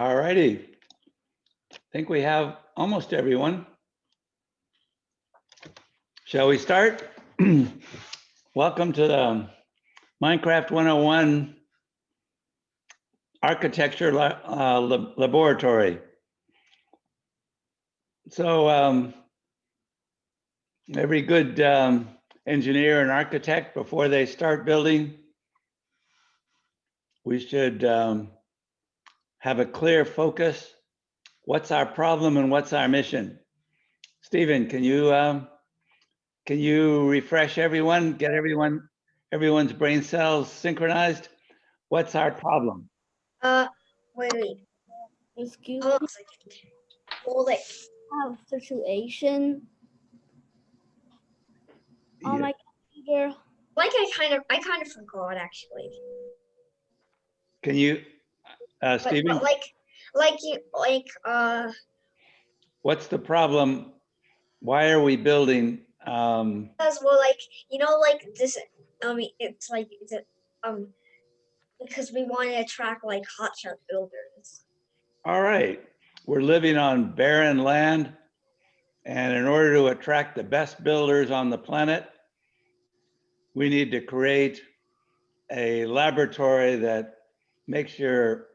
All righty. I think we have almost everyone. Shall we start? Welcome to the Minecraft 101 Architecture Laboratory. So every good engineer and architect, before they start building, we should have a clear focus. What's our problem and what's our mission? Stephen, can you refresh everyone, get everyone's brain cells synchronized? What's our problem? Wait. Excuse Hold on me. a second. Hold it. Have situation on Yeah. my computer. Like I kind of forgot actually. Can you, Stephen, But what's the problem? Why are we building? because this. It's like because we want to attract like hotshot builders. All right, we're living on barren land, and in order to attract the best builders on the planet, we need to create a laboratory that makes your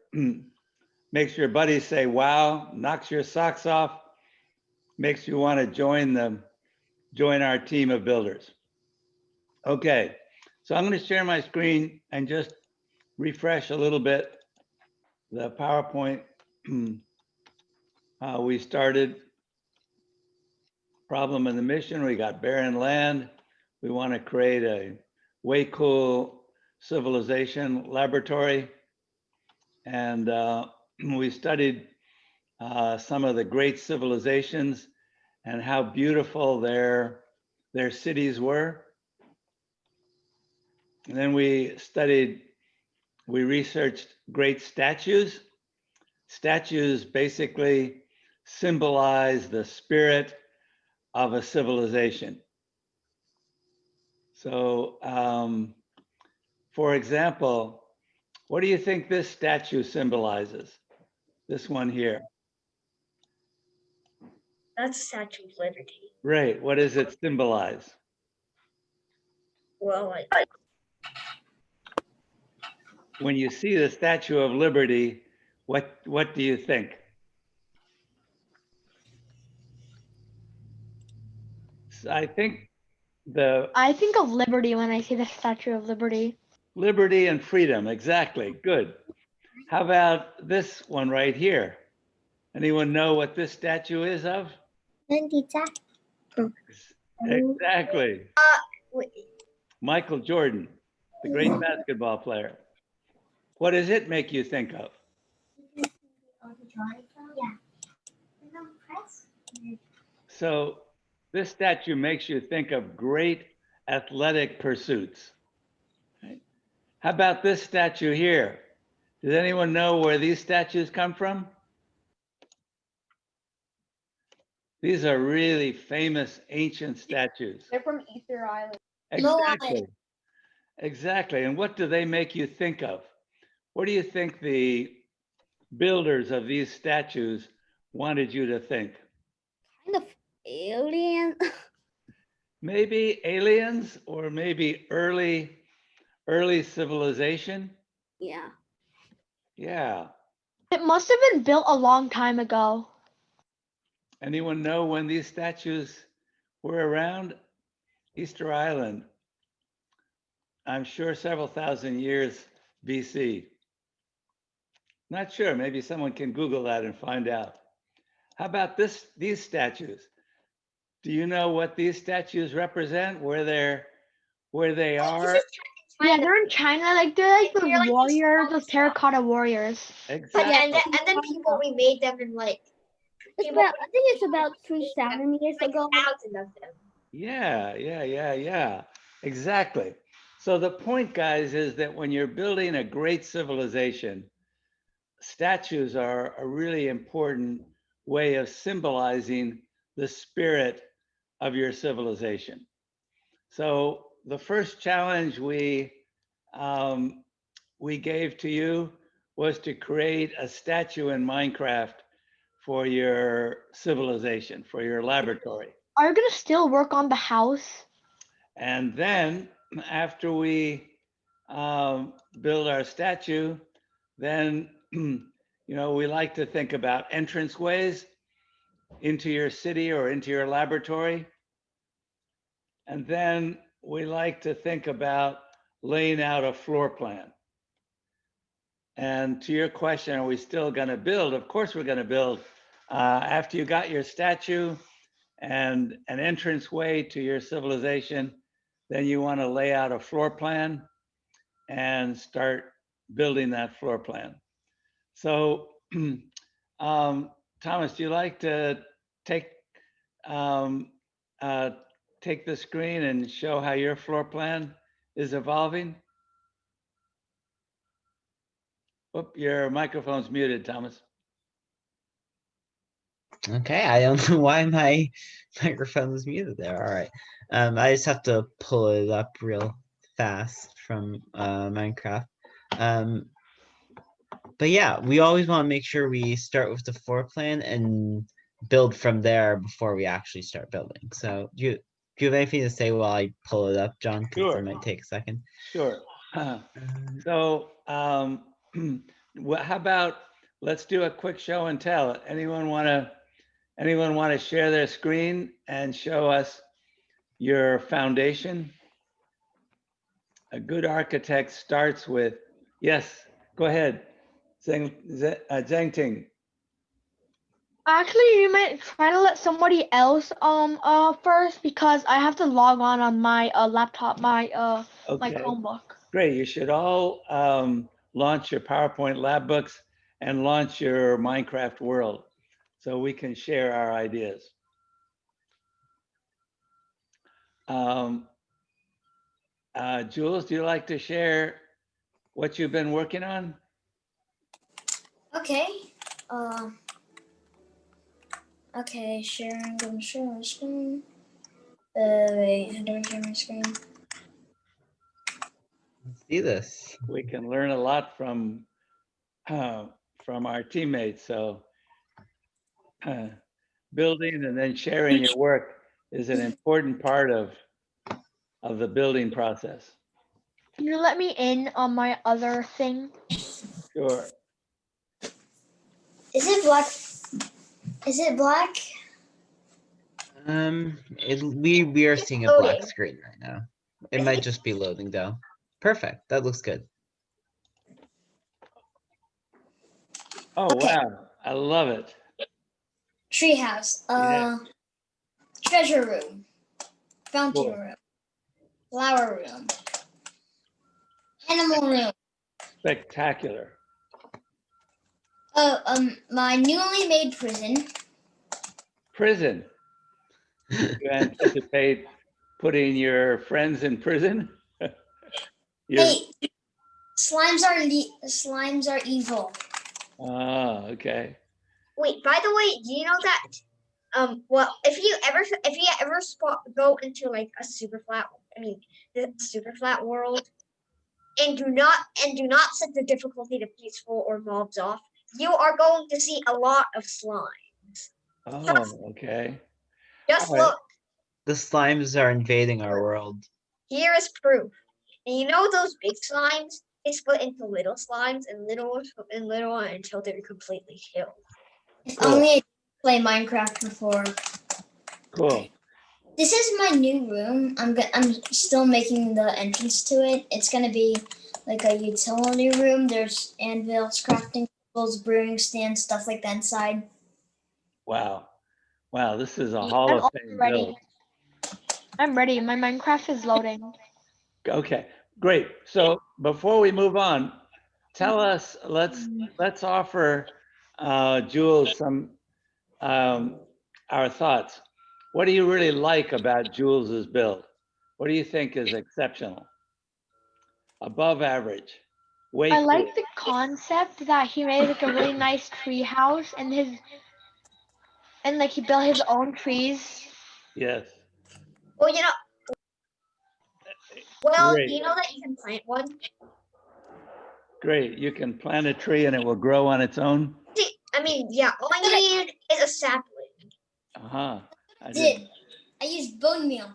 makes your buddies say wow, knocks your socks off, makes you want to join our team of builders. Okay, so I'm going to share my screen and just refresh a little bit the PowerPoint. We started problem and the mission. We got barren land. We want to create a way cool civilization laboratory. And we studied some of the great civilizations and how beautiful their cities were. And then we researched great statues. Statues basically symbolize the spirit of a civilization. So, for example, what do you think this statue symbolizes? This one here. That's Statue of Liberty. Right. What does it symbolize? Well, When you see the Statue of Liberty, what do you think? I think I think of liberty when I see the Statue of Liberty. Liberty and freedom, exactly. Good. How about this one right here? Anyone know what this statue is of? Exactly. wait. Michael Jordan, the great basketball player. What does it make you think of? So this statue makes you think of great athletic pursuits. Right? How about this statue here? Does anyone know where these statues come from? These are really famous ancient statues. They're from Easter Island. Exactly. Exactly. And what do they make you think of? What do you think the builders of these statues wanted you to think? Kind of alien. Maybe aliens or maybe early civilization? Yeah. Yeah. It must have been built a long time ago. Anyone know when these statues were around? Easter Island, I'm sure several thousand years BC. Not sure, maybe someone can Google that and find out. How about these statues? Do you know what these statues represent, where they are? Yeah, they're in China. Like they're like the warriors, the terracotta warriors. Exactly. And then people remade them in like. I think it's about 3,000 years ago. Thousands of them. Yeah. Exactly. So the point, guys, is that when you're building a great civilization, statues are a really important way of symbolizing the spirit of your civilization. So the first challenge we gave to you was to create a statue in Minecraft for your civilization, for your laboratory. Are you gonna still work on the house? And then after we build our statue, then, we like to think about entranceways into your city or into your laboratory. And then we like to think about laying out a floor plan. And to your question, are we still going to build? Of course, we're going to build. After you got your statue and an entranceway to your civilization, then you want to lay out a floor plan and start building that floor plan. So, Thomas, do you like to take take the screen and show how your floor plan is evolving? Oop, your microphone's muted, Thomas. Okay, I don't know why my microphone was muted there. All right. I just have to pull it up real fast from Minecraft. But yeah, we always want to make sure we start with the floor plan and build from there before we actually start building. So do you have anything to say while I pull it up, John? Because Sure. it might take a second. Sure. So how about, let's do a quick show and tell. Anyone want to share their screen and show us your foundation? A good architect starts with, yes, go ahead. Zhang Ting. Actually, you might try to let somebody else first because I have to log on my laptop, my Okay, Chromebook. great. You should all launch your PowerPoint lab books and launch your Minecraft world so we can share our ideas. Jules, do you like to share what you've been working on? Okay. Okay, share. I'm gonna share my screen. Wait, how do I share my screen? Let's see this. We can learn a lot from our teammates. So building and then sharing your work is an important part of the building process. Can you let me in on my other thing? Sure. Is it black? Is it black? We are seeing a black Loading. screen right now. It might just be loading though. Perfect. That looks good. Oh, Okay. wow. I love it. Treehouse. Yeah. Treasure room. Fountain Cool. room. Flower room. Animal room. Spectacular. My newly made prison. Prison. You anticipate putting your friends in prison? Hey, slimes are evil. Oh, okay. Wait, by the way, do you know that? Well, if you ever go into like a the super flat world, and do not set the difficulty to peaceful or mobs off, you are going to see a lot of slime. Oh, okay. Just All right. look. The slimes are invading our world. Here is proof. And you know those big slimes? They split into little slimes and little until they're completely killed. If Cool. only I played Minecraft before. Cool. This is my new room. I'm still making the entrance to it. It's gonna be like a utility room. There's anvils, crafting tables, brewing stands, stuff like that inside. Wow. Wow, this is a I'm Hall of also Fame ready. build. I'm ready. My Minecraft is loading. Okay, great. So before we move on, tell us, let's offer Jules some our thoughts. What do you really like about Jules's build? What do you think is exceptional? Above average? Way I cool. like the concept that he made like a really nice tree house and like he built his own trees. Yes. Well, you know Great. you know that you can plant one. great. You can plant a tree and it will grow on its own. See, I mean, yeah, all I need is a sapling. Uh-huh. I Did. I used bone meal.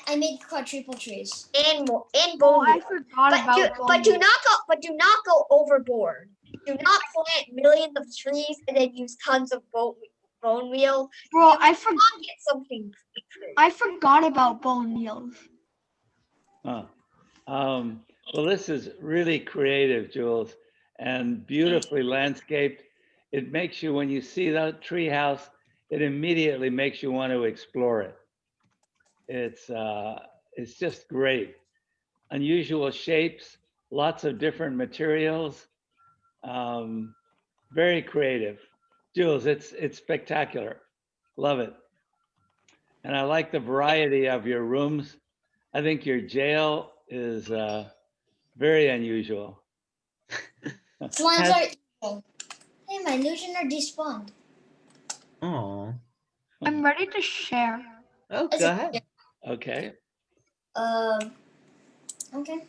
I made quadruple trees. And more and Oh, bone I meal. forgot But about do not go overboard. Do not plant millions of trees and then use tons of bone meal. Bro, You I not get something. forgot about bone meals. Huh. Well, this is really creative, Jules, and beautifully landscaped. It makes you, when you see that tree house, it immediately makes you want to explore it. It's just great. Unusual shapes, lots of different materials. Very creative. Jules, it's spectacular. Love it. And I like the variety of your rooms. I think your jail is very unusual. Slimes are evil. Hey, my Lugener despawned. Oh, I'm ready to share. oh, Is go it- ahead. Okay. Okay.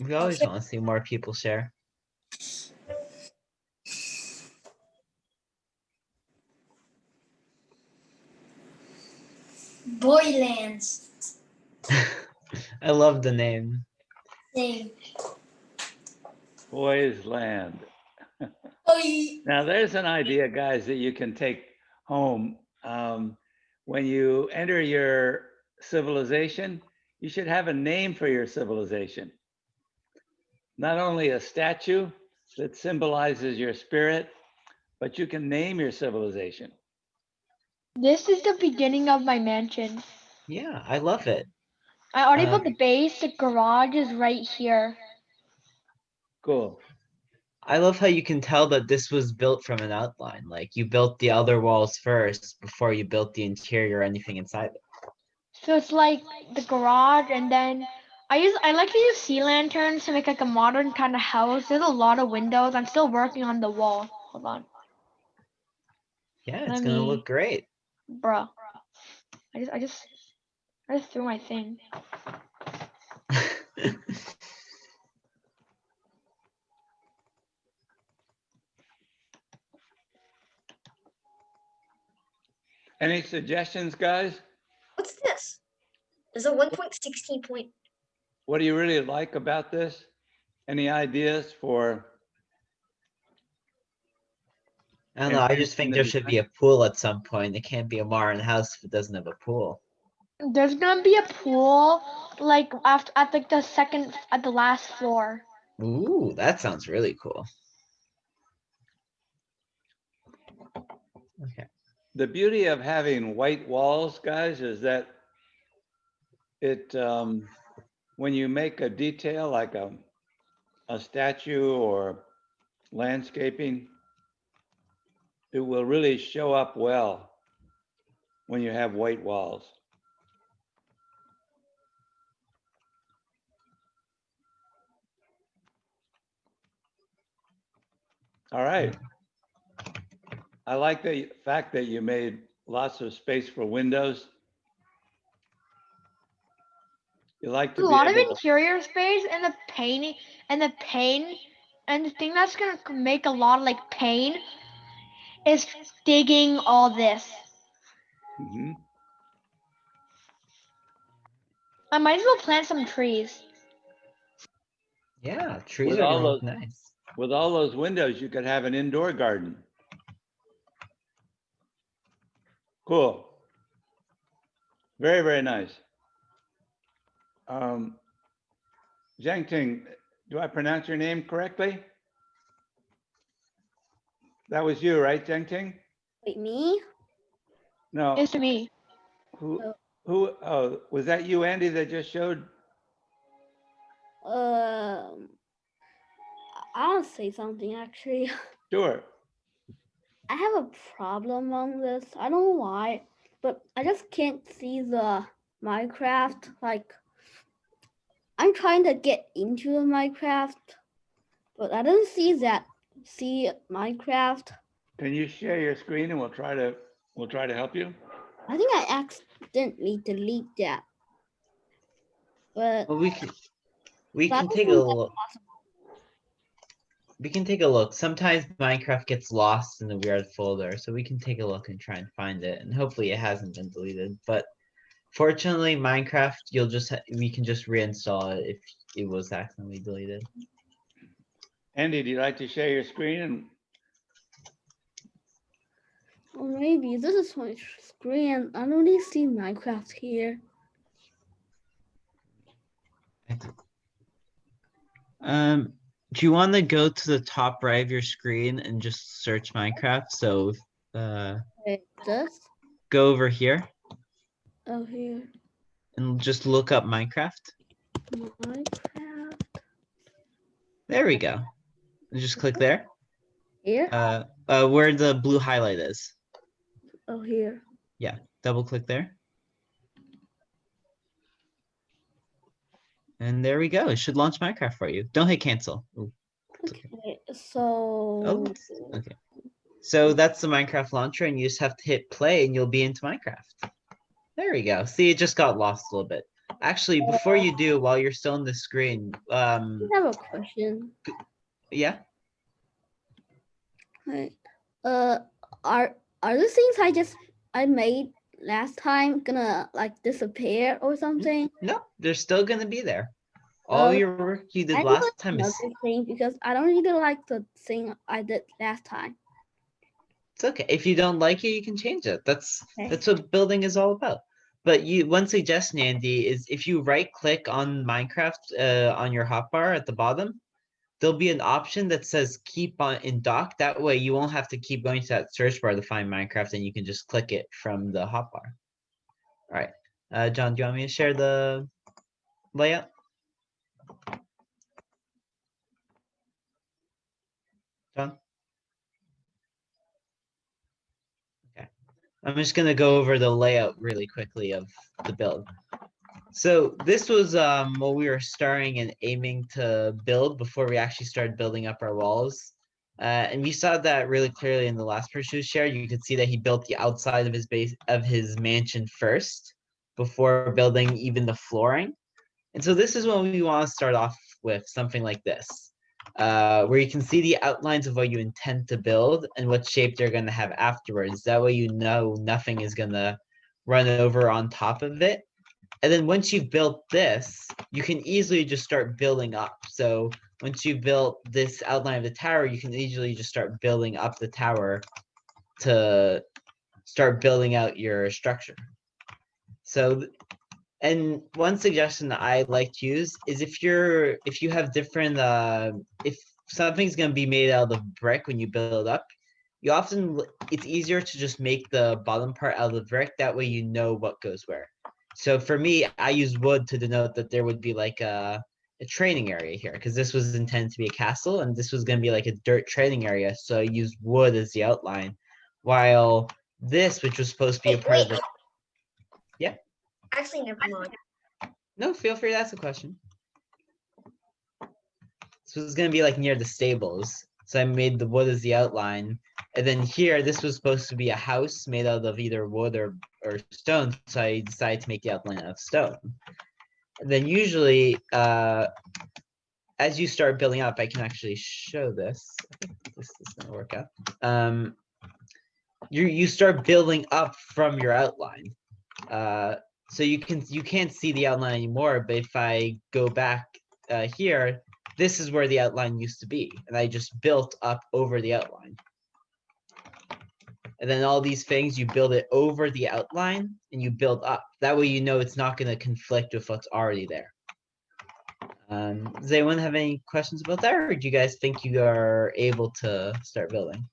We always want to see more people share. Boylands. I love the name. Same. Boys Land. Boy. Now there's an idea, guys, that you can take home. When you enter your civilization, you should have a name for your civilization. Not only a statue that symbolizes your spirit, but you can name your civilization. This is the beginning of my mansion. Yeah, I love it. I already built the base. The garage is right here. Cool. I love how you can tell that this was built from an outline. Like you built the other walls first before you built the interior or anything inside it. So it's like the garage, and then I like to use sea lanterns to make like a modern kind of house. There's a lot of windows. I'm still working on the wall. Hold on, Yeah, it's Let gonna me- look great. bruh. I just threw my thing. Any suggestions, guys? What's this? There's a 1.16 point. What do you really like about this? Any ideas for? I don't know. I just think there should be a pool at some point. It can't be a modern house if it doesn't have a pool. There's gonna be a pool like after at like the last floor. Ooh, that sounds really cool. Okay. The beauty of having white walls, guys, is that it, when you make a detail like a statue or landscaping, it will really show up well when you have white walls. All right. I like the fact that you made lots of space for windows. You like to A be lot of able to, interior space and the painting and the paint and the thing that's gonna make a lot of like pain is digging all this. Mhm. I might as well plant some trees. Yeah, trees With are all gonna look those- nice. With all those windows, you could have an indoor garden. Cool. Very, very nice. Zhang Ting, do I pronounce your name correctly? That was you, right, Zhang Ting? Wait, me? No, It's me. oh, was that you, Andy, that just showed? I'll say something actually. Sure. I have a problem on this. I don't know why, but I just can't see the Minecraft. Like, I'm trying to get into the Minecraft, but I don't see Minecraft. Can you share your screen and we'll try to help you? I think I accidentally delete that. But Well, we I can don't take a think that's look. possible. we can take a look. Sometimes Minecraft gets lost in the weird folder, so we can take a look and try and find it. And hopefully it hasn't been deleted. But fortunately, Minecraft, we can just reinstall it if it was accidentally deleted. Andy, do you like to share your screen? And Or maybe this is my screen. I don't really see Minecraft here. Do you want to go to the top right of your screen and just search Minecraft? So, Wait, this? go over here Oh, here. and just look up Minecraft. Minecraft. There we go. And just click there. Here? Where the blue highlight is. Oh, here. Yeah, double click there. And there we go. It should launch Minecraft for you. Don't hit cancel. Ooh, Okay, oh, so okay. So that's the Minecraft launcher, and you just have to hit play, and you'll be into Minecraft. There we go. See, it just got lost a little bit. Actually, before you do, while you're still on the screen, I have a question. yeah. Wait, are the things I made last time gonna like disappear or something? No, they're still gonna be there. All your work you did I last need time is another thing because I don't really like the thing I did last time. it's okay. If you don't like it, you can change it. That's Okay. what building is all about. But one suggestion, Andy, is if you right click on Minecraft on your hotbar at the bottom, there'll be an option that says keep on in dock. That way you won't have to keep going to that search bar to find Minecraft, and you can just click it from the hotbar. All right. John, do you want me to share the layout? John? Okay. I'm just gonna go over the layout really quickly of the build. So this was what we were starting and aiming to build before we actually started building up our walls. And we saw that really clearly in the last person who shared. You could see that he built the outside of his base of his mansion first before building even the flooring. And so this is what we want to start off with, something like this, where you can see the outlines of what you intend to build and what shape they're going to have afterwards. That way you know nothing is going to run over on top of it. And then once you've built this, you can easily just start building up. So once you've built this outline of the tower, you can easily just start building up the tower to start building out your structure. So, and one suggestion that I like to use is if you have different, if something's going to be made out of brick when you build up, it's easier to just make the bottom part out of the brick. That way you know what goes where. So for me, I use wood to denote that there would be like a training area here, because this was intended to be a castle and this was going to be like a dirt training area. So I used wood as the outline, while this, which was supposed to be a part of the... Yeah. Actually, never mind. No, feel free to ask a question. So it's going to be like near the stables. So I made the wood as the outline. And then here, this was supposed to be a house made out of either wood or stone. So I decided to make the outline out of stone. And then usually, as you start building up, I can actually show this. I think this is going to work out. You start building up from your outline. So you can't see the outline anymore. But if I go back here, this is where the outline used to be, and I just built up over the outline. And then all these things, you build it over the outline and you build up. That way you know it's not going to conflict with what's already there. Does anyone have any questions about that, or do you guys think you are able to start building?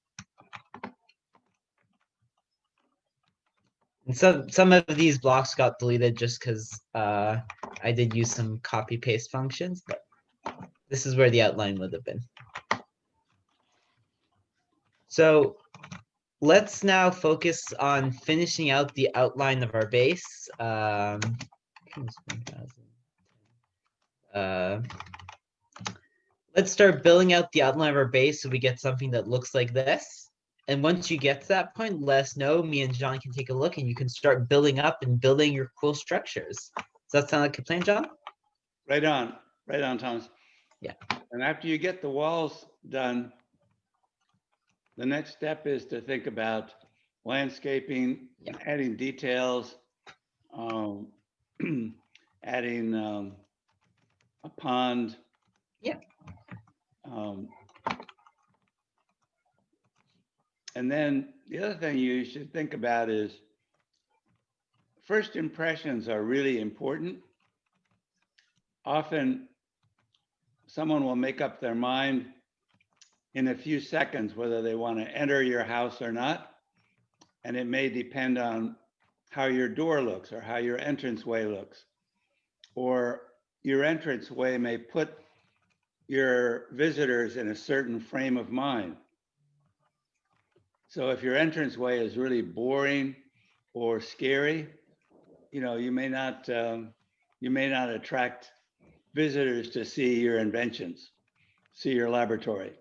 And some of these blocks got deleted just because I did use some copy paste functions, but this is where the outline would have been. So let's now focus on finishing out the outline of our base. Let's start building out the outline of our base so we get something that looks like this. And once you get to that point, let us know. Me and John can take a look and you can start building up and building your cool structures. Does that sound like a plan, John? Right on, Thomas. And after you get the walls done, the next step is to think about landscaping, Yeah. adding details, um, adding a pond. Yeah. Um, and then the other thing you should think about is first impressions are really important. Often someone will make up their mind in a few seconds whether they want to enter your house or not. And it may depend on how your door looks or how your entranceway looks. Or your entranceway may put your visitors in a certain frame of mind. So if your entranceway is really boring or scary, you may not attract visitors to see your inventions, see your laboratory.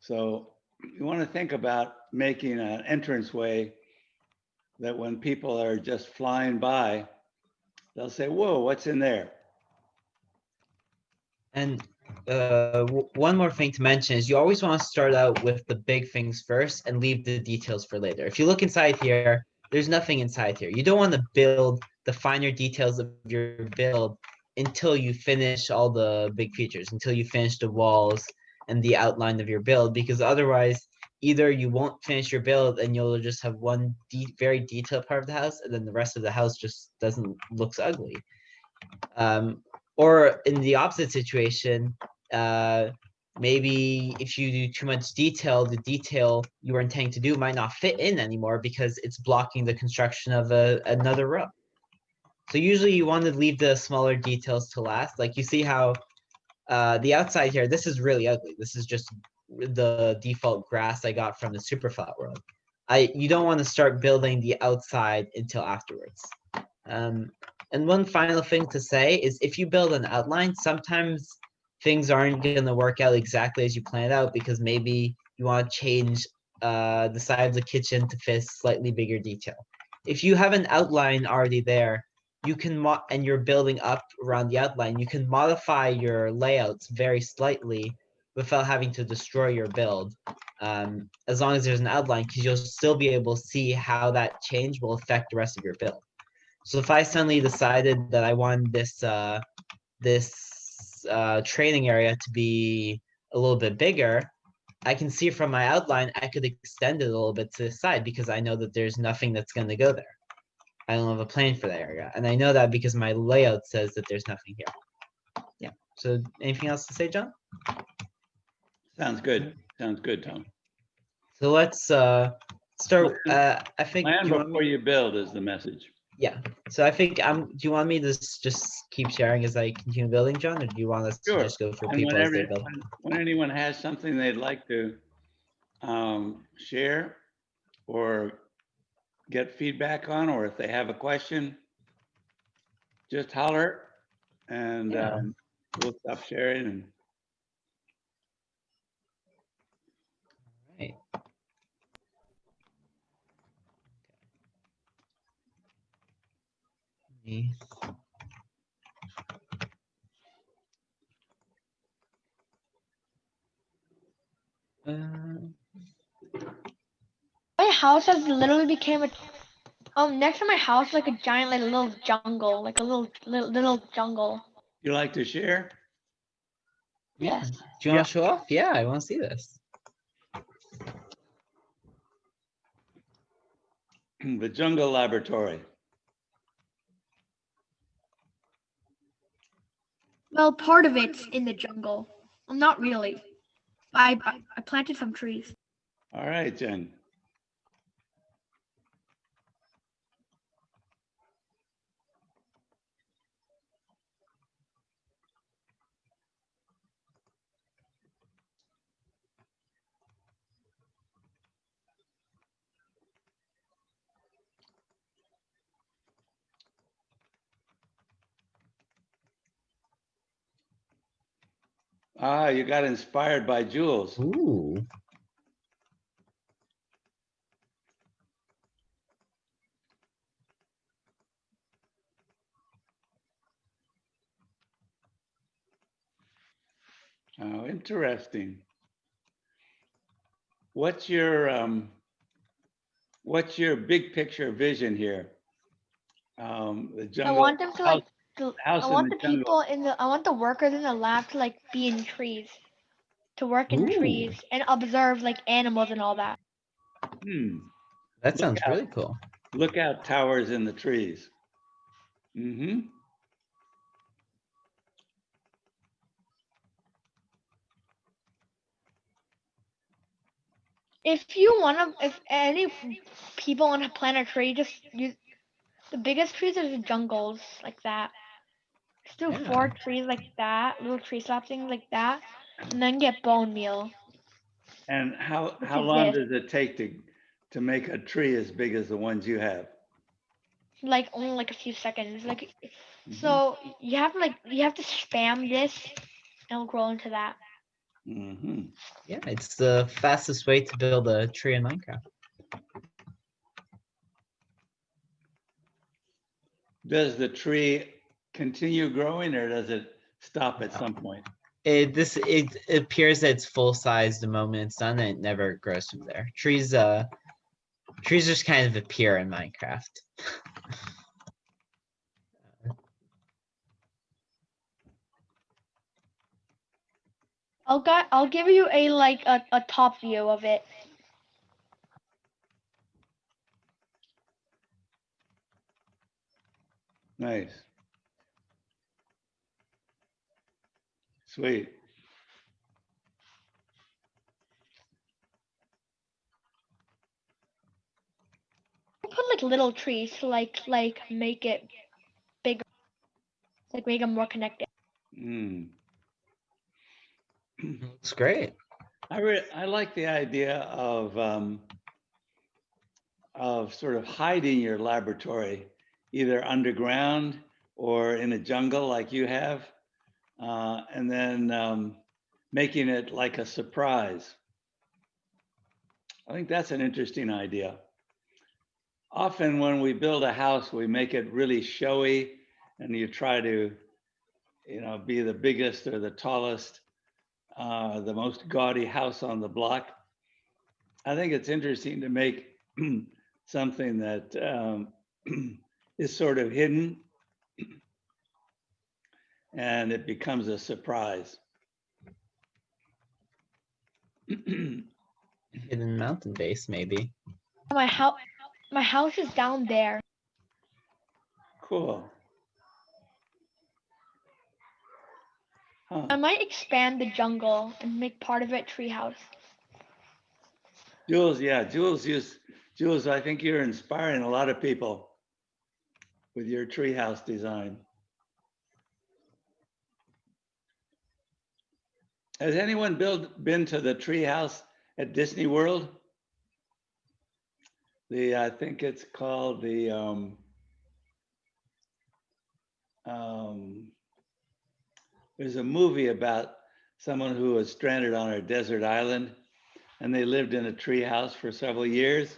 So you want to think about making an entranceway that when people are just flying by, they'll say, whoa, what's in there? And one more thing to mention is you always want to start out with the big things first and leave the details for later. If you look inside here, there's nothing inside here. You don't want to build the finer details of your build until you finish all the big features, until you finish the walls and the outline of your build, because otherwise either you won't finish your build and you'll just have one very detailed part of the house and then the rest of the house just looks ugly. Or in the opposite situation, maybe if you do too much detail, the detail you were intending to do might not fit in anymore because it's blocking the construction of another row. So usually you want to leave the smaller details to last. Like you see how the outside here, this is really ugly. This is just the default grass I got from the Superflat world. You don't want to start building the outside until afterwards. And one final thing to say is if you build an outline, sometimes things aren't going to work out exactly as you planned out because maybe you want to change the side of the kitchen to fit slightly bigger detail. If you have an outline already there, you can and you're building up around the outline, you can modify your layouts very slightly without having to destroy your build. As long as there's an outline, because you'll still be able to see how that change will affect the rest of your build. So if I suddenly decided that I wanted this training area to be a little bit bigger, I can see from my outline, I could extend it a little bit to the side because I know that there's nothing that's going to go there. I don't have a plan for that area. And I know that because my layout says that there's nothing here. Yeah. So anything else to say, John? Sounds good. Sounds good, Tom. So let's start. I think. Plan before you build is the message. Yeah. So I think do you want me to just keep sharing as I continue building, John, or do you want us to just go through And people as they build? when anyone has something they'd like to share or get feedback on, or if they have a question, just holler and we'll stop sharing. And Right. Me. My house has literally became a next to my house like a giant like little jungle, like a little jungle. you like to share? Yes. Do you want to show off? Yeah, I want to see this. The Jungle Laboratory. Well, part of it's in the jungle. Well, not really. I planted some trees. All right, Jen. Ah, you got inspired by Jules. Ooh. Oh, interesting. What's your big picture vision here? The I jungle want them to like. I house in want the the jungle. people in the. I want the workers in the lab to like be in trees, to work in Ooh, trees and observe like animals and all that. Hmm. that Look sounds out. really cool. Lookout towers in the trees. Mm-hmm. If you want to, if any people want to plant a tree, just use the biggest trees are the jungles like that. Just do Yeah. 4 trees like that, little tree saplings like that, and then get bone meal. And how Which how is long this. does it take to make a tree as big as the ones you have? Like only like a few seconds. Like Mhm. so you have to spam this and it'll grow into that. Mhm. Yeah, it's the fastest way to build a tree in Minecraft. Does the tree continue growing or does it stop at No. some point? It appears that it's full size the moment it's done, and it never grows from there. Trees just kind of appear in Minecraft. I'll give you a top view of it. Nice. Sweet. Put like little trees to like make it bigger, like make them more connected. Mm. Looks great. I like the idea of sort of hiding your laboratory, either underground or in a jungle like you have, and then making it like a surprise. I think that's an interesting idea. Often when we build a house, we make it really showy and you try to, be the biggest or the tallest, the most gaudy house on the block. I think it's interesting to make something that is sort of hidden and it becomes a surprise. Hidden mountain base, maybe. My house is down there. Cool. Huh. I might expand the jungle and make part of it treehouse. Jules, yeah, Jules, I think you're inspiring a lot of people with your treehouse design. Has anyone been to the treehouse at Disney World? I think it's called there's a movie about someone who was stranded on a desert island and they lived in a treehouse for several years.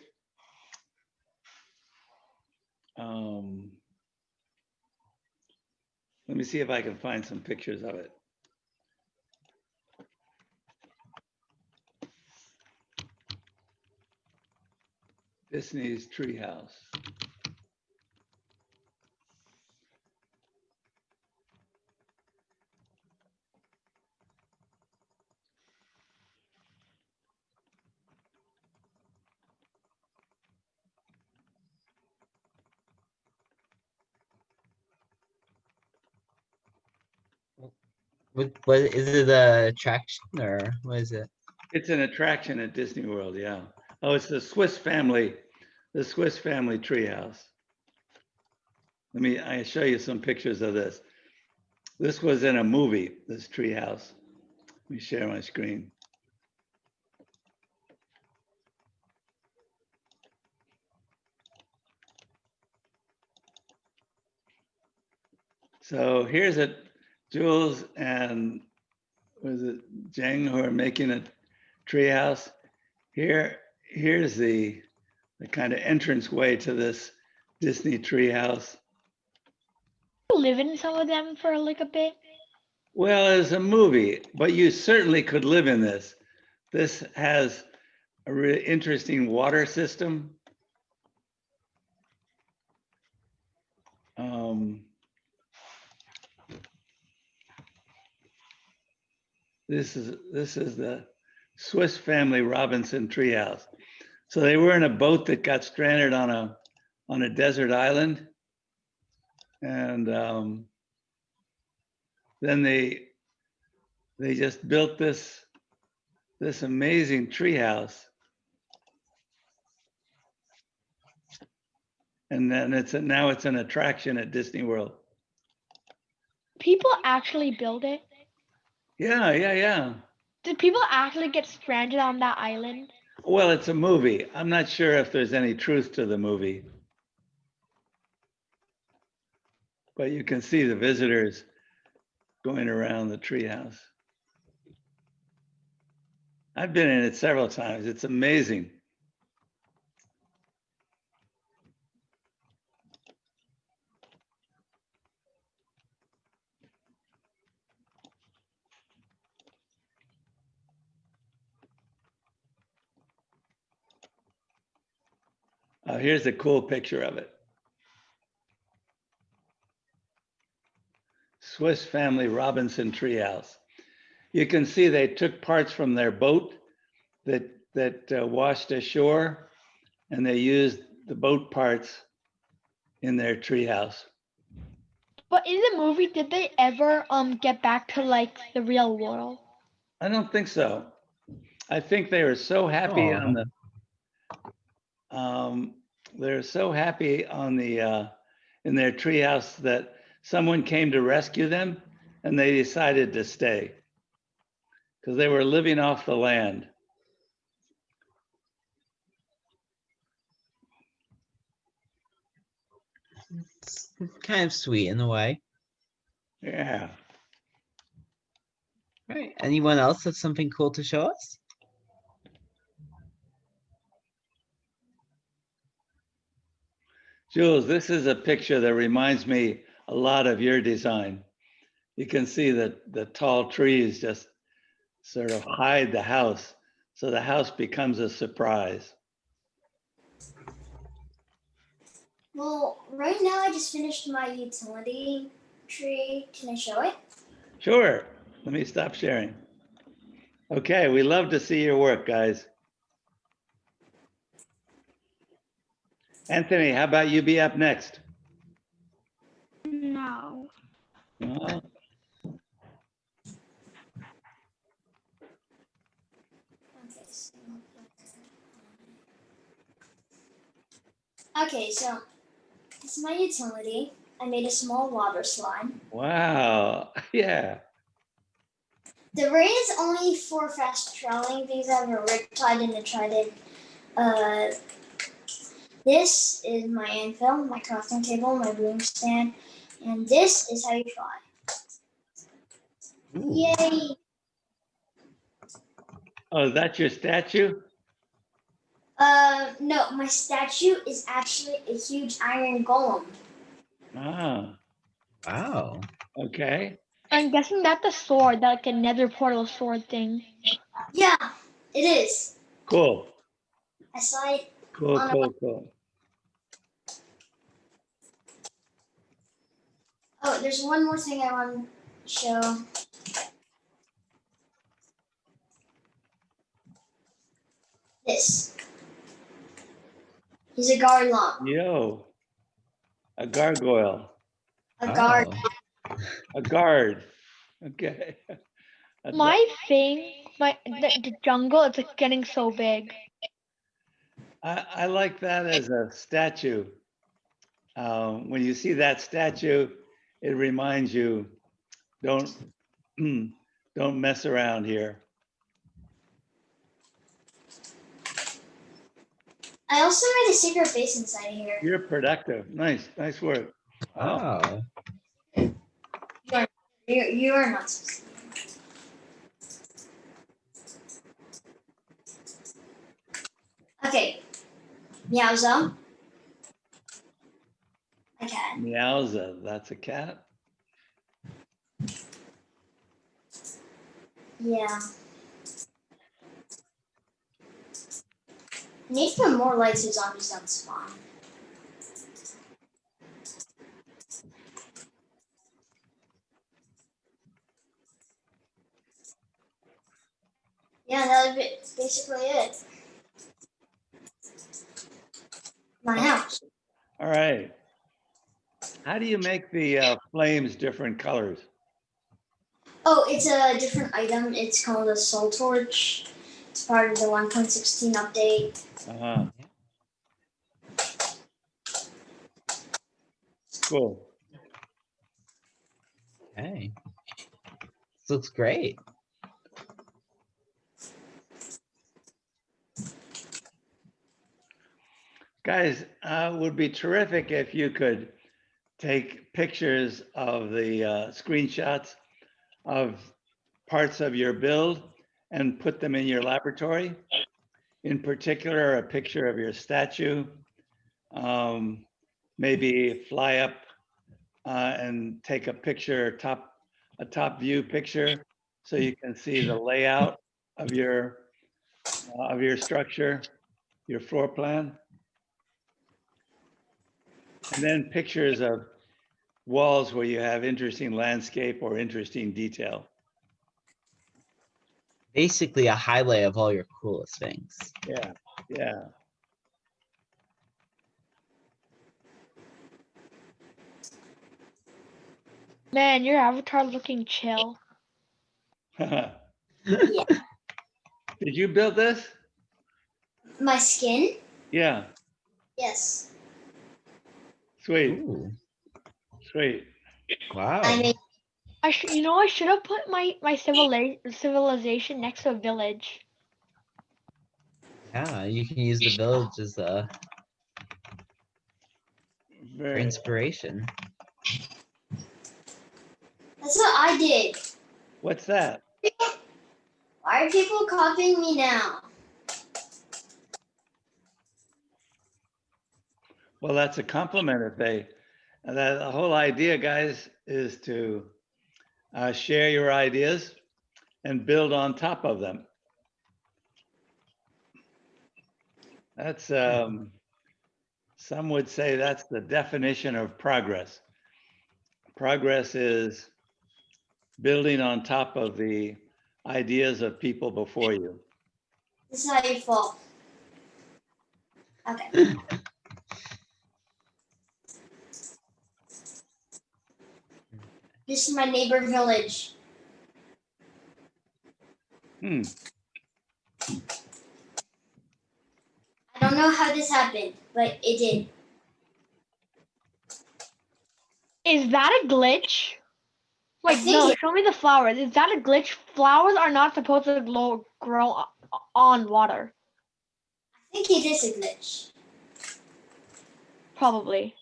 Let me see if I can find some pictures of it. Disney's treehouse. What is it? A attraction or what is it? It's an attraction at Disney World, yeah. Oh, it's the Swiss family treehouse. I show you some pictures of this. This was in a movie, this treehouse. Let me share my screen. So here's it, Jules and was it Jeng who are making a treehouse. Here's the kind of entrance way to this Disney treehouse. Live in some of them for like a bit. Well, it's a movie, but you certainly could live in this. This has a really interesting water system. This is the Swiss Family Robinson treehouse. So they were in a boat that got stranded on a desert island, and then they just built this amazing treehouse, and then now it's an attraction at Disney World. People actually build it. Yeah, yeah, yeah. Did people actually get stranded on that island? Well, it's a movie. I'm not sure if there's any truth to the movie, but you can see the visitors going around the treehouse. I've been in it several times. It's amazing. Here's a cool picture of it. Swiss Family Robinson treehouse. You can see they took parts from their boat that washed ashore, and they used the boat parts in their treehouse. But in the movie, did they ever get back to like the real world? I don't think so. I think they were so happy Aw. on the they're so happy on the in their treehouse that someone came to rescue them, and they decided to stay because they were living off the land. It's kind of sweet in a way. Yeah. Right. Anyone else have something cool to show us? Jules, this is a picture that reminds me a lot of your design. You can see that the tall trees just sort of hide the house, so the house becomes a surprise. Well, right now I just finished my utility tree. Can I show it? Sure. Let me stop sharing. Okay, we love to see your work, guys. Anthony, how about you be up next? No. No? Okay, so it's my utility. I made a small water slide. Wow. Yeah. The rain is only for fast traveling. These have a riptide and a trident. This is my anvil, my crafting table, my broom stand, and this is how you fly. Ooh. Yay! Oh, is that your statue? No, my statue is actually a huge iron golem. Ah, Wow. okay. I'm guessing that's a sword, like a nether portal sword thing. Yeah, it is. Cool. I saw it. Cool, On a- cool, cool. Oh, there's one more thing I want to show. This. He's a garlon. Yo, a gargoyle, A guard. Oh. a guard. Okay. My thing, the jungle, it's like getting so big. I like that as a statue. When you see that statue, it reminds you, don't don't mess around here. I also made a secret base inside here. You're productive. Nice, nice work. Wow. You are not supposed to. Okay. Meowza. A cat. Meowza, that's a cat. Yeah. Need to put more lights so zombies don't spawn. Yeah, that's basically it. My house. All right. How do you make the flames different colors? Oh, it's a different item. It's called a soul torch. It's part of the 1.16 update. Uh-huh. Cool. Okay. This looks great. Guys, would be terrific if you could take pictures of the screenshots of parts of your build and put them in your laboratory. In particular, a picture of your statue. Maybe fly up and take a picture, a top view picture, so you can see the layout of your structure, your floor plan. And then pictures of walls where you have interesting landscape or interesting detail. Basically a highlight of all your coolest things. Yeah, yeah. Man, your avatar looking chill. Yeah. Did you build this? My skin? Yeah, Yes. sweet, Ooh, sweet. wow. I made I should have put my civilization next to a village. Yeah, you can use the village as for Very, inspiration. that's what I did. what's that? Why are people copying me now? Well, that's a compliment if the whole idea, guys, is to share your ideas and build on top of them. That's, some would say that's the definition of progress. Progress is building on top of the ideas of people before you. This is how you fall. Okay. This is my neighbor village. Hmm. I don't know how this happened, but it did. Is that a glitch? Wait, think no, it- show me the flowers. Is that a glitch? Flowers are not supposed to grow on water. I think it is a glitch. Probably.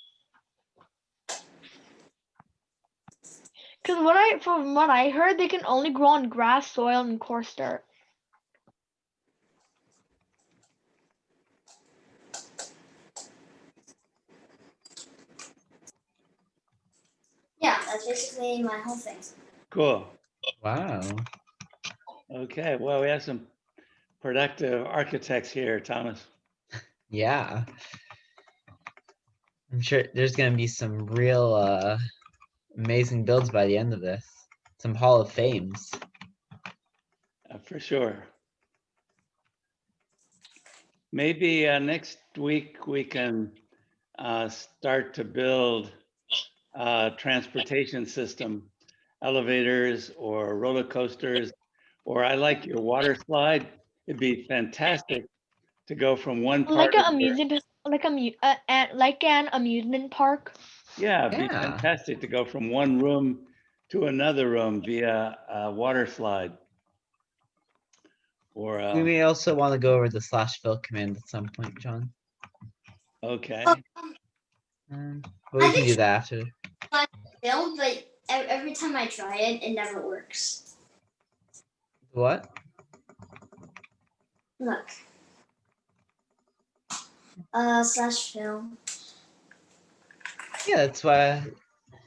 Because from what I heard, they can only grow on grass, soil, and coarse dirt. Yeah, that's basically my whole thing. Cool. Wow. Okay. Well, we have some productive architects here, Thomas. Yeah. I'm sure there's gonna be some real amazing builds by the end of this. Some Hall of Fames. For sure. Maybe next week we can start to build a transportation system, elevators or roller coasters, or I like your water slide. It'd be fantastic to go from one part Like of an your, amusement, like an amusement park. yeah, it'd be Yeah. fantastic to go from one room to another room via a water slide. Or, We may also want to go over the /fill command at some point, John. okay. But we can do that after. Build, but every time I try it, it never works. What? Look. /fill. Yeah, that's why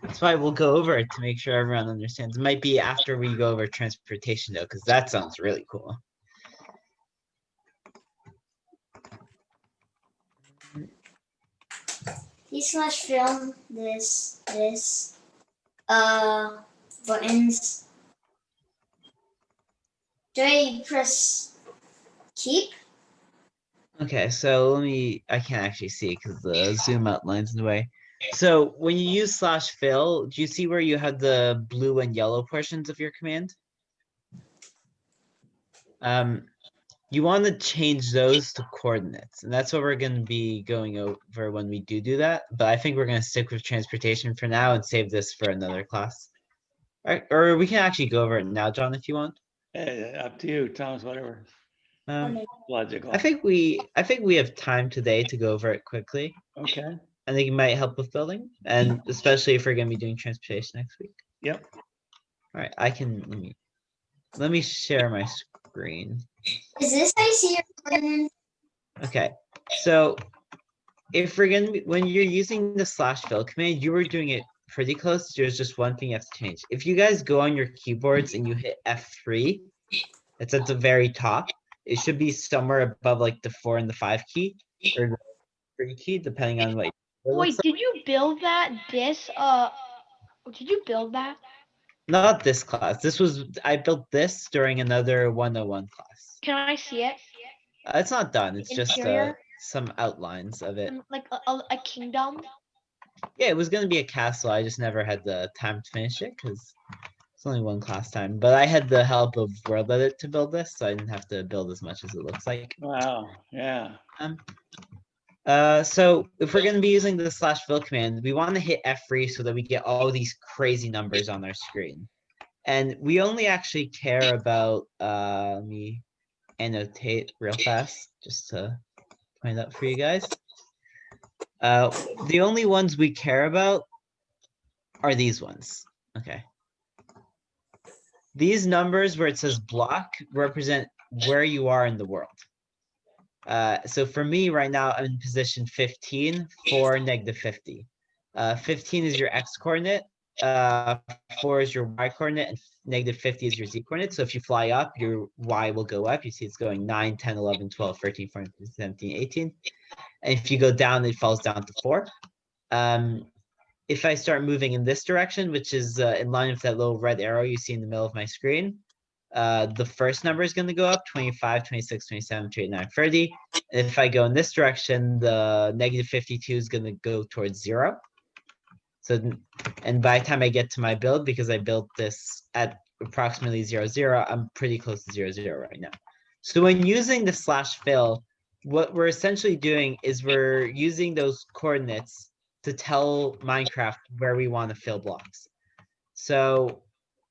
That's why we'll go over it to make sure everyone understands. It might be after we go over transportation though, because that sounds really cool. D/film this buttons. Do I press keep? Okay, so I can't actually see because the zoom outline's in the way. So when you use /fill, do you see where you have the blue and yellow portions of your command? You want to change those to coordinates, and that's what we're going to be going over when we do that. But I think we're going to stick with transportation for now and save this for another class. Or we can actually go over it now, John, if you want. Up to you, Thomas, whatever. Logical. I think we have time today to go over it quickly. Okay. I think it might help with building, and especially if we're going to be doing transportation next week. Yep. All right, let me share my screen. Is this how you see your coordinates? Okay, so if we're gonna be, when you're using the /fill command, you were doing it pretty close. There's just one thing you have to change. If you guys go on your keyboards and you hit F3, it's at the very top. It should be somewhere above like the 4 and the 5 key, or the 3 key, depending on what. Wait, did you build that? Did you build that? Not this class. I built this during another 101 class. Can I see it? It's not done. It's just Interior? some outlines of it. Like a kingdom? Yeah, it was gonna be a castle. I just never had the time to finish it because it's only one class time. But I had the help of World Edit to build this, so I didn't have to build as much as it looks like. Wow. Yeah. So if we're gonna be using the /fill command, we want to hit F3 so that we get all these crazy numbers on our screen. And we only actually care about let me annotate real fast just to point out for you guys. The only ones we care about are these ones. Okay. These numbers where it says block represent where you are in the world. So for me right now, I'm in position 15 for -50. 15 is your X coordinate, 4 is your Y coordinate, and -50 is your Z coordinate. So if you fly up, your Y will go up. You see it's going 9, 10, 11, 12, 13, 14, 15, 17, 18. And if you go down, it falls down to 4. If I start moving in this direction, which is in line with that little red arrow you see in the middle of my screen, the first number is going to go up 25, 26, 27, 29, 30. And if I go in this direction, the -52 is going to go towards 0. So, and by the time I get to my build, because I built this at approximately 0, 0, I'm pretty close to 0, 0 right now. So when using the /fill, what we're essentially doing is we're using those coordinates to tell Minecraft where we want to fill blocks. So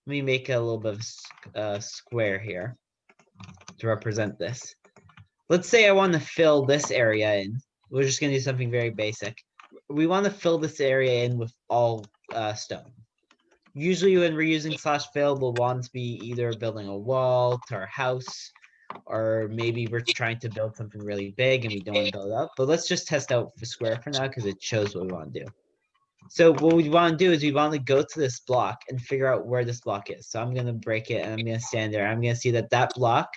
let me make a little bit of a square here to represent this. Let's say I want to fill this area in. We're just going to do something very basic. We want to fill this area in with all stone. Usually when we're using /fill, we'll want to be either building a wall to our house, or maybe we're trying to build something really big and we don't want to build it up. But let's just test out for square for now because it shows what we want to do. So what we want to do is we want to go to this block and figure out where this block is. So I'm going to break it and I'm going to stand there. I'm going to see that that block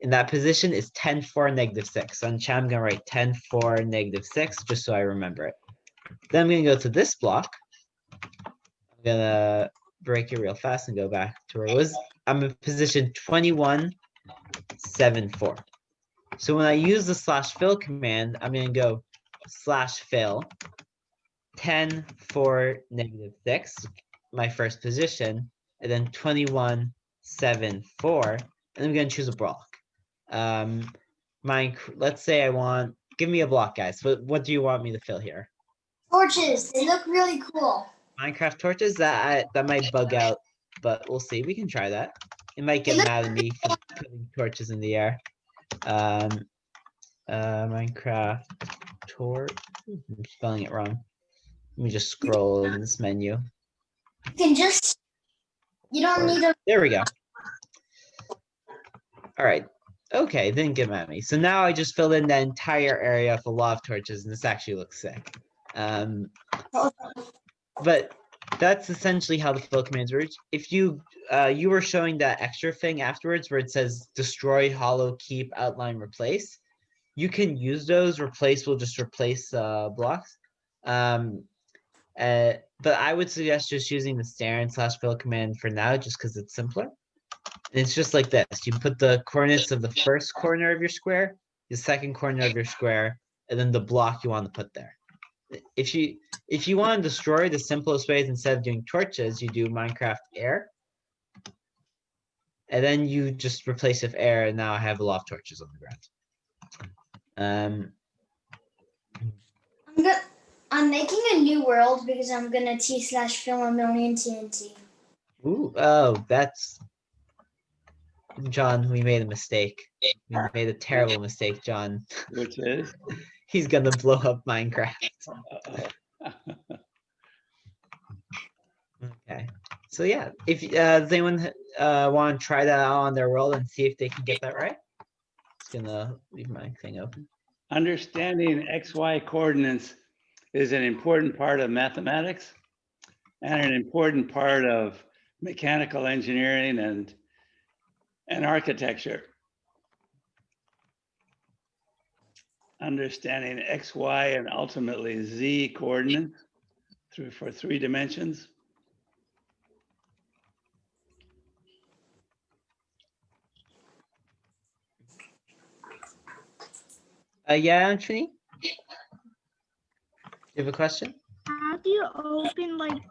in that position is 10, 4, -6. So in chat, I'm going to write 10, 4, -6 just so I remember it. Then I'm going to go to this block. I'm going to break it real fast and go back to where it was. I'm in position 21, 7, 4. So when I use the /fill command, I'm going to go /fill 10, 4, -6, my first position, and then 21, 7, 4, and I'm going to choose a block. Let's say I want, give me a block, guys. What do you want me to fill here? Torches. They look really cool. Minecraft torches? That might bug out, but we'll see. We can try that. It might get mad at me for putting torches in the air. Minecraft torch. I'm spelling it wrong. Let me just scroll in this menu. You can just, you don't need a. There we go. All right. Okay, didn't get mad at me. So now I just filled in that entire area with a lot of torches, and this actually looks sick. But that's essentially how the fill commands work. If you you were showing that extra thing afterwards where it says destroy, hollow, keep, outline, replace, you can use those. Replace will just replace blocks. But I would suggest just using the */fill command for now, just because it's simpler. It's just like this. You put the coordinates of the first corner of your square, the second corner of your square, and then the block you want to put there. If you want to destroy, the simplest way is instead of doing torches, you do Minecraft air. And then you just replace it with air, and now I have a lot of torches on the ground. I'm making a new world because I'm gonna T/fill 1,000,000 TNT. Ooh, oh, that's John. We made a mistake. We made a terrible mistake, John. Which is? He's gonna blow up Minecraft. Uh-oh. Okay. So yeah, if does anyone want to try that out on their world and see if they can get that right? Just gonna leave my thing open. Understanding XY coordinates is an important part of mathematics and an important part of mechanical engineering and architecture. Understanding X, Y, and ultimately Z coordinates for 3 dimensions. Yeah, Anthony? You have a question? How do you open like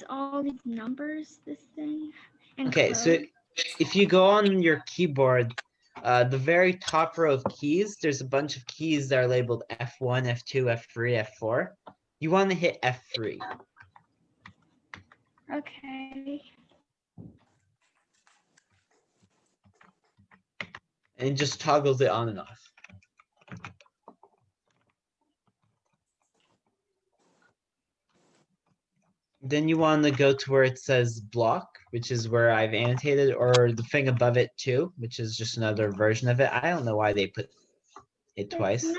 all these numbers, this thing? And Okay, so close? if you go on your keyboard, the very top row of keys, there's a bunch of keys that are labeled F1, F2, F3, F4. You want to hit F3. Okay. And it just toggles it on and off. Then you want to go to where it says block, which is where I've annotated, or the thing above it too, which is just another version of it. I don't know why they put it twice.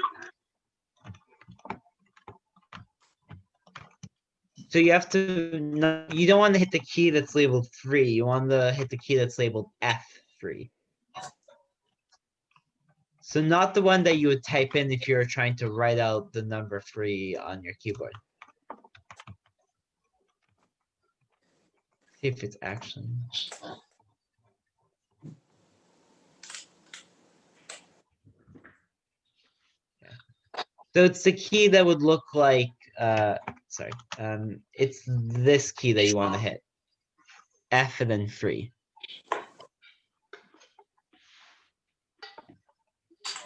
So you have to, you don't want to hit the key that's labeled 3. You want to hit the key that's labeled F3. So not the one that you would type in if you're trying to write out the number 3 on your keyboard. See if it's actually. Yeah. So it's the key that would look like, sorry, it's this key that you want to hit. F and then 3.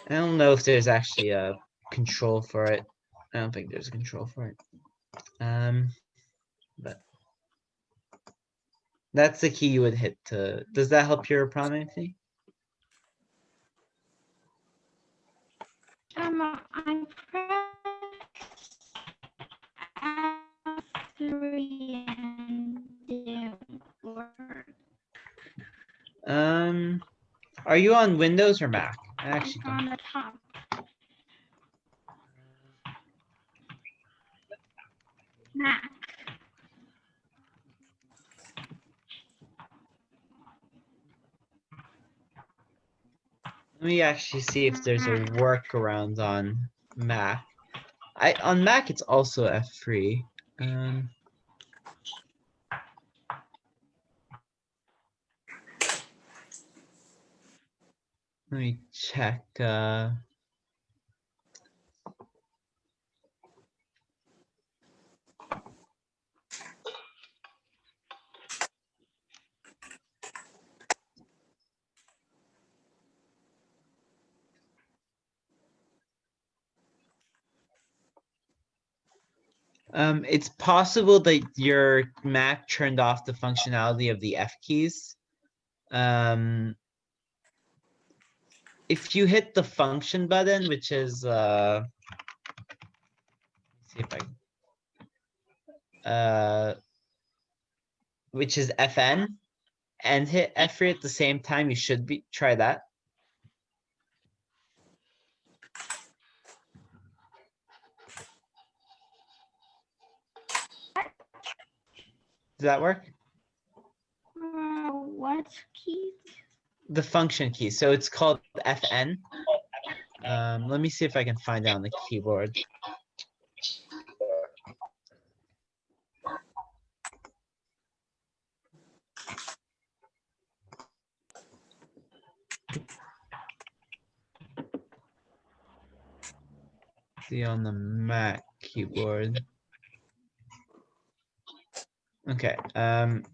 I don't know if there's actually a control for it. I don't think there's a control for it. But that's the key you would hit to. Does that help your problem, Anthony? I pressed F3 and didn't work. Are you on Windows or Mac? I actually It's on don't. the top. Mac. Let me actually see if there's a workaround on Mac. On Mac it's also F3. Let me check. It's possible that your Mac turned off the functionality of the F keys. If you hit the function button, which is see if which is FN, and hit F3 at the same time, you should try that. Does that work? What key? The function key. So it's called FN. Let me see if I can find it on the keyboard. See on the Mac keyboard. Okay. Let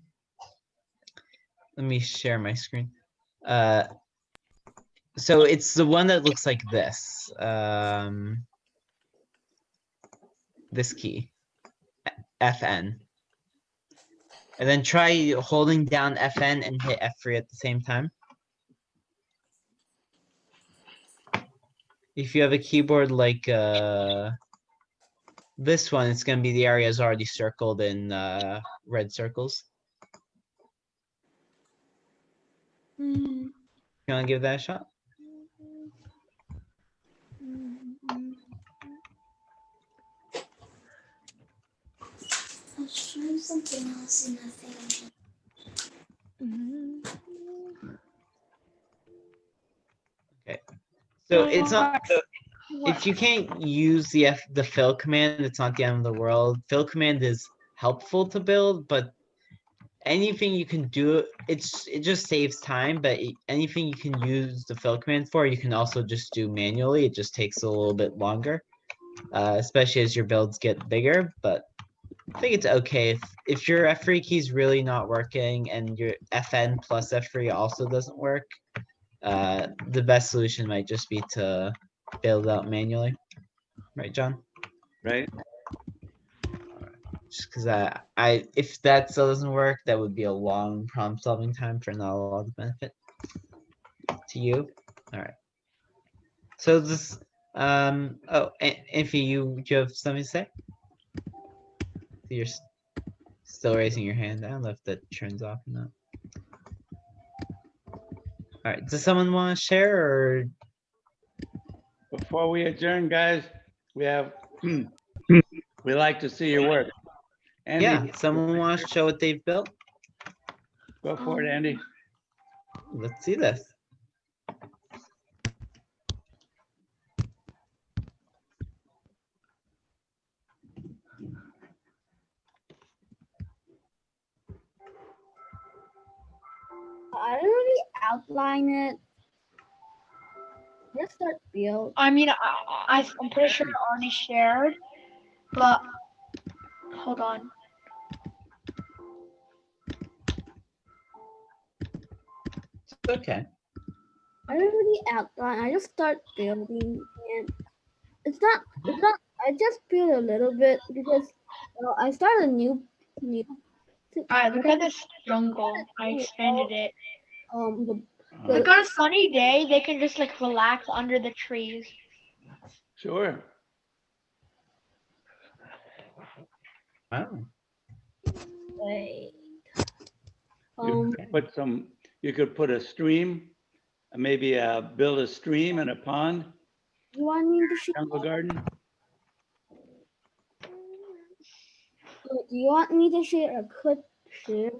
me share my screen. So it's the one that looks like this. This key, FN. And then try holding down FN and hit F3 at the same time. If you have a keyboard like this one, it's going to be the areas already circled in red circles. You want to give that a shot? Let's try something else in the thing. Okay. So it's not. If you can't use the fill command, it's not the end of the world. Fill command is helpful to build, but anything you can do, it just saves time. But anything you can use the fill command for, you can also just do manually. It just takes a little bit longer, especially as your builds get bigger. But I think it's okay if your F3 key is really not working and your FN plus F3 also doesn't work. The best solution might just be to build out manually, right, John? Right? Just because if that still doesn't work, that would be a long problem solving time for not a lot of benefit to you. All right. So this, oh, Iffy, do you have something to say? You're still raising your hand. I don't know if that turns off or not. All right. Does someone want to share or? Before we adjourn, guys, we have, we like to see your work. Andy, Yeah, someone wants to show what they've built? go for it, Andy. Let's see this. I didn't really outline it. Just start build. I mean, I'm pretty sure I already shared, but hold on. Okay. I didn't really outline. I just start building, and it's not. I just build a little bit because I started a new. Alright, look at this jungle. I expanded it. The Like on a sunny day, they can just like relax under the trees. Sure. Wow. wait. You could put a stream, maybe build a stream and a pond, You want me to show? jungle garden. Do you want me to share a quick share?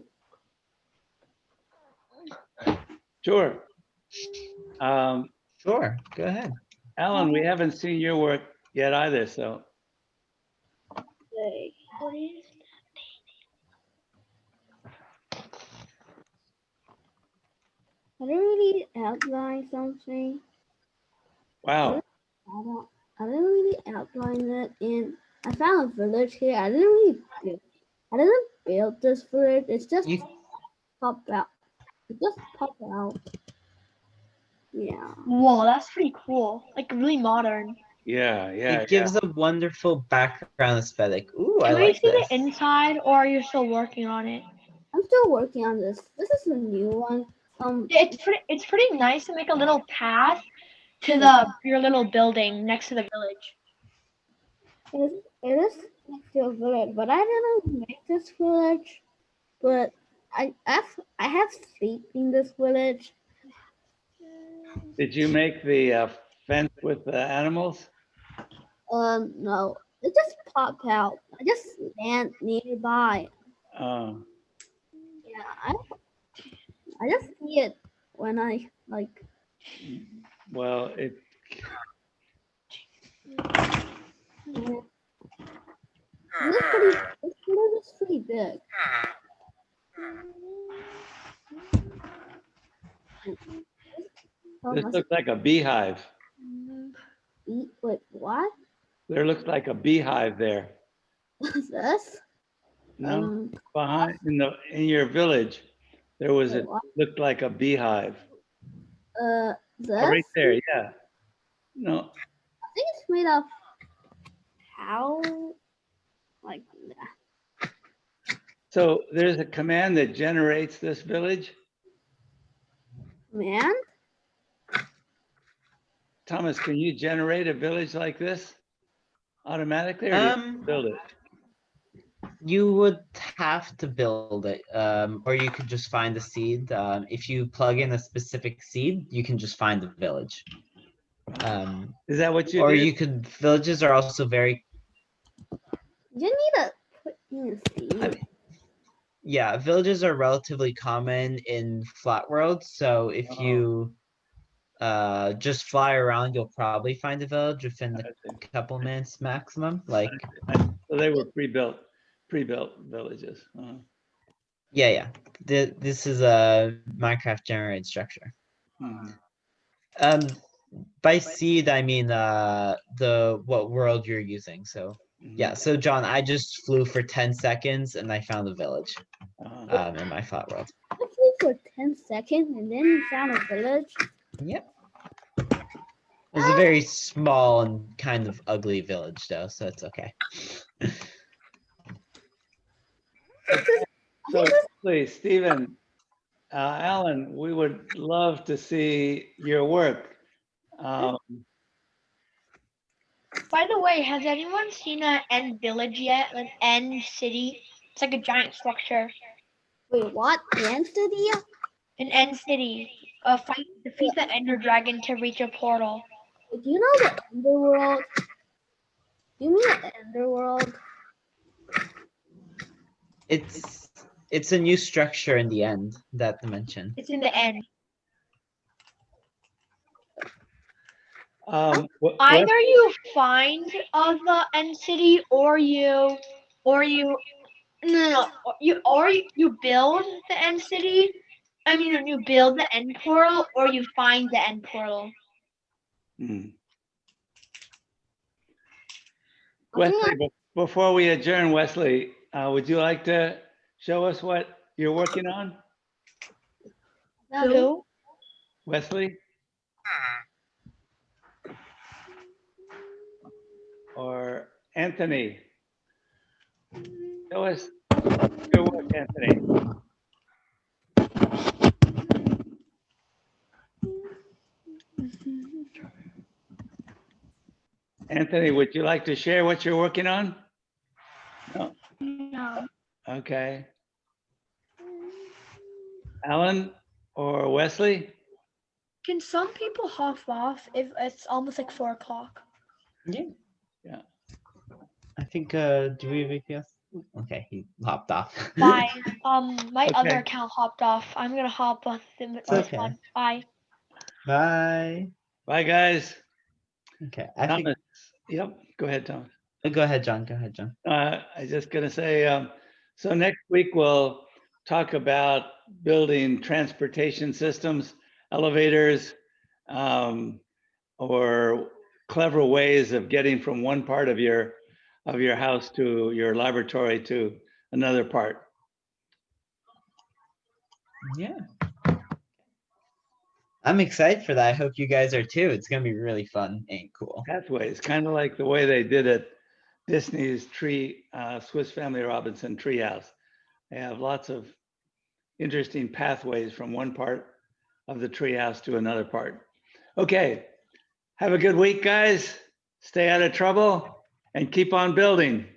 Sure. Sure. Go ahead. Alan, we haven't seen your work yet either, so. Wait. I didn't really outline something. Wow. I didn't really outline it, and I found a village here. I didn't build this village. It's just popped out. It just popped out. Yeah. Whoa, that's pretty cool. Like really modern. Yeah, yeah. It gives a wonderful background aesthetic. Ooh, I Can we like see this. the inside, or are you still working on it? I'm still working on this. This is a new one. It's pretty nice to make a little path to your little building next to the village. It is next to a village, but I didn't make this village. But I have sheep in this village. Did you make the fence with the animals? No, it just popped out. I just land nearby. I just see it when I like. Well, it, This village is pretty big. Oh, this must looks like a beehive. be. Wait, what? There looks like a beehive there. What's this? No, behind in your village, there was Wait, it what? looked like a beehive. This? Oh, right there, yeah. No, I think it's made of how, like that. so there's a command that generates this village. Man, Thomas, can you generate a village like this automatically, or do you have to build it? You would have to build it, or you could just find the seed. If you plug in a specific seed, you can just find the village. Is that what you Or did? you could. Villages are also very. you need to put in a seed. I mean, yeah, villages are relatively common in flat worlds. So if Oh. you just fly around, you'll probably find a village within I a see. couple minutes maximum. Like, So they were pre-built villages. yeah. This is a Minecraft generated structure. Mhm. By seed, I mean what world you're using. So yeah. So John, I just flew for 10 seconds and I found a village in my flat world. I flew for 10 seconds and then you found a village. Yep. It was a very small and kind of ugly village though, so it's okay. So please, Stephen, Alan, we would love to see your work. By the way, has anyone seen an end village yet? An end city? It's like a giant structure. Wait, what? Ant City? An end city. Defeat the ender dragon to reach a portal. Do you know the Underworld? Do you mean the Underworld? It's a new structure in the end, that dimension. It's in the end. Either you find the end city, or you build the end city. I mean, you build the end portal, or you find the end portal. Wesley, before we adjourn, Wesley, would you like to show us what you're working on? Who? Wesley? Or Anthony? Show us your work, Anthony. Anthony, would you like to share what you're working on? No. No. Okay. Alan or Wesley? Can some people hop off if it's almost like 4 o'clock? Yeah. Yeah. I think do we have anything else? Okay, he hopped off. Bye. My Okay. other account hopped off. I'm gonna hop on this okay. one. Bye. Bye. Bye, guys. Okay. Thomas. Yep. Go ahead, Thomas. Go ahead, John. Go ahead, John. I was just going to say, so next week we'll talk about building transportation systems, elevators, or clever ways of getting from one part of your house to your laboratory to another part. Yeah. I'm excited for that. I hope you guys are too. It's gonna be really fun and cool. Pathways, kind of like the way they did at Disney's Swiss Family Robinson Treehouse. They have lots of interesting pathways from one part of the treehouse to another part. Okay, have a good week, guys. Stay out of trouble and keep on building. Okay.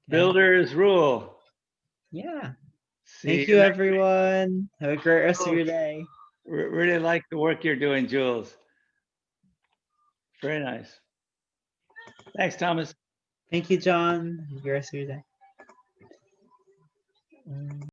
Builders rule. Yeah. See Thank you, everyone. Have a great rest of your day. Really like the work you're doing, Jules. Very nice. Thanks, Thomas. Thank you, John. Have a great rest of your day.